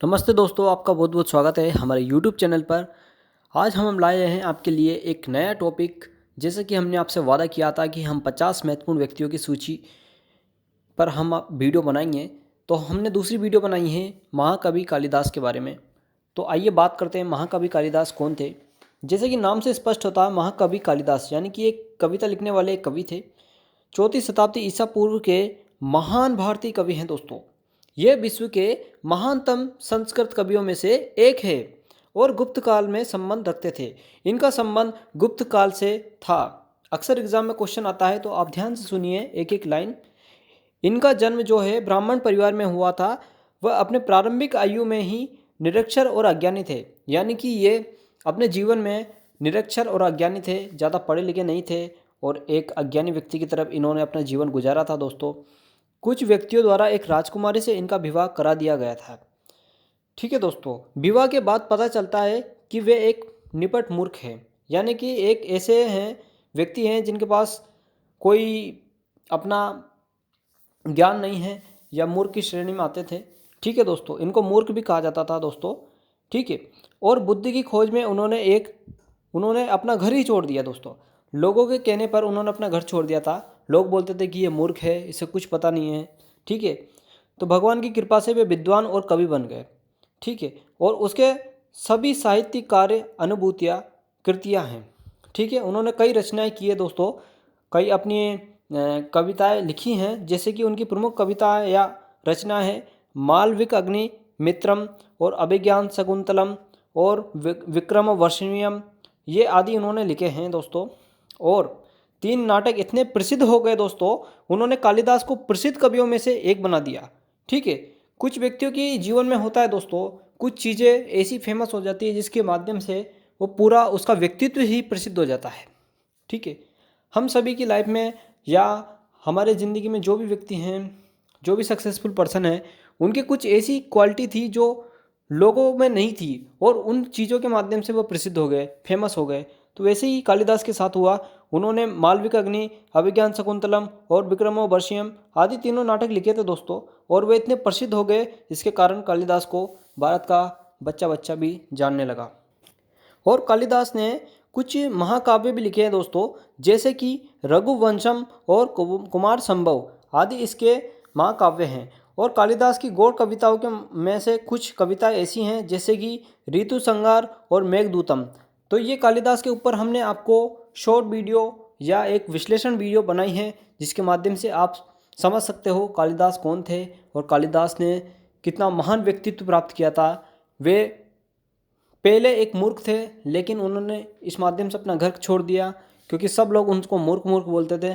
नमस्ते दोस्तों, आपका बहुत बहुत स्वागत है हमारे यूट्यूब चैनल पर। आज हम लाए हैं आपके लिए एक नया टॉपिक। जैसे कि हमने आपसे वादा किया था कि हम 50 महत्वपूर्ण व्यक्तियों की सूची पर हम वीडियो बनाएंगे, तो हमने दूसरी वीडियो बनाई है महाकवि कालिदास के बारे में। तो आइए बात करते हैं महाकवि कालिदास कौन थे। जैसे कि नाम से स्पष्ट होता है, महाकवि कालिदास यानी कि एक कविता लिखने वाले एक कवि थे। 4वीं शताब्दी ईसा पूर्व के महान भारतीय कवि हैं दोस्तों। ये विश्व के महानतम संस्कृत कवियों में से एक है और गुप्त काल में संबंध रखते थे। इनका संबंध गुप्त काल से था। अक्सर एग्जाम में क्वेश्चन आता है, तो आप ध्यान से सुनिए एक एक लाइन। इनका जन्म जो है ब्राह्मण परिवार में हुआ था। वह अपने प्रारंभिक आयु में ही निरक्षर और अज्ञानी थे, यानी कि ये अपने जीवन में निरक्षर और अज्ञानी थे, ज़्यादा पढ़े लिखे नहीं थे और एक अज्ञानी व्यक्ति की तरफ इन्होंने अपना जीवन गुजारा था दोस्तों। कुछ व्यक्तियों द्वारा एक राजकुमारी से इनका विवाह करा दिया गया था। ठीक है दोस्तों, विवाह के बाद पता चलता है कि वे एक निपट मूर्ख हैं, यानी कि एक ऐसे हैं व्यक्ति हैं जिनके पास कोई अपना ज्ञान नहीं है या मूर्ख की श्रेणी में आते थे। ठीक है दोस्तों, इनको मूर्ख भी कहा जाता था दोस्तों। ठीक है, और बुद्धि की खोज में उन्होंने अपना घर ही छोड़ दिया दोस्तों। लोगों के कहने पर उन्होंने अपना घर छोड़ दिया था। लोग बोलते थे कि ये मूर्ख है, इसे कुछ पता नहीं है। ठीक है, तो भगवान की कृपा से वे विद्वान और कवि बन गए। ठीक है, और उसके सभी साहित्यिक कार्य अनुभूतियाँ कृतियाँ हैं। ठीक है, उन्होंने कई रचनाएं की है दोस्तों, कई अपनी कविताएं लिखी हैं। जैसे कि उनकी प्रमुख कविताएं या रचना है मालविक अग्नि मित्रम और अभिज्ञान शकुंतलम और विक्रम वर्षिणियम, ये आदि उन्होंने लिखे हैं दोस्तों। और 3 नाटक इतने प्रसिद्ध हो गए दोस्तों, उन्होंने कालिदास को प्रसिद्ध कवियों में से एक बना दिया। ठीक है, कुछ व्यक्तियों की जीवन में होता है दोस्तों, कुछ चीज़ें ऐसी फेमस हो जाती है जिसके माध्यम से वो पूरा उसका व्यक्तित्व ही प्रसिद्ध हो जाता है। ठीक है, हम सभी की लाइफ में या हमारे ज़िंदगी में जो भी व्यक्ति हैं, जो भी सक्सेसफुल पर्सन है, उनकी कुछ ऐसी क्वालिटी थी जो लोगों में नहीं थी और उन चीज़ों के माध्यम से वो प्रसिद्ध हो गए, फेमस हो गए। तो वैसे ही कालिदास के साथ हुआ। उन्होंने मालविक अग्नि, अभिज्ञान शकुंतलम और विक्रमो वर्षियम आदि तीनों नाटक लिखे थे दोस्तों, और वे इतने प्रसिद्ध हो गए जिसके कारण कालिदास को भारत का बच्चा बच्चा भी जानने लगा। और कालिदास ने कुछ महाकाव्य भी लिखे हैं दोस्तों, जैसे कि रघुवंशम और कुमार संभव आदि इसके महाकाव्य हैं। और कालिदास की गौड़ कविताओं के में से कुछ कविताएं ऐसी हैं जैसे कि ऋतु संहार और मेघदूतम। तो ये कालिदास के ऊपर हमने आपको शॉर्ट वीडियो या एक विश्लेषण वीडियो बनाई है, जिसके माध्यम से आप समझ सकते हो कालिदास कौन थे और कालिदास ने कितना महान व्यक्तित्व प्राप्त किया था। वे पहले एक मूर्ख थे, लेकिन उन्होंने इस माध्यम से अपना घर छोड़ दिया, क्योंकि सब लोग उनको मूर्ख मूर्ख बोलते थे।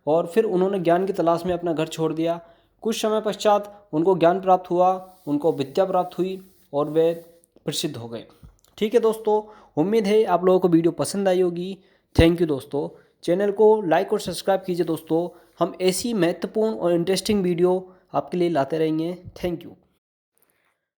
और फिर उन्होंने ज्ञान की तलाश में अपना घर छोड़ दिया। कुछ समय पश्चात उनको ज्ञान प्राप्त हुआ, उनको विद्या प्राप्त हुई और वे प्रसिद्ध हो गए। ठीक है दोस्तों, उम्मीद है आप लोगों को वीडियो पसंद आई होगी। थैंक यू दोस्तों। चैनल को लाइक और सब्सक्राइब कीजिए दोस्तों। हम ऐसी महत्वपूर्ण और इंटरेस्टिंग वीडियो आपके लिए लाते रहेंगे। Thank you.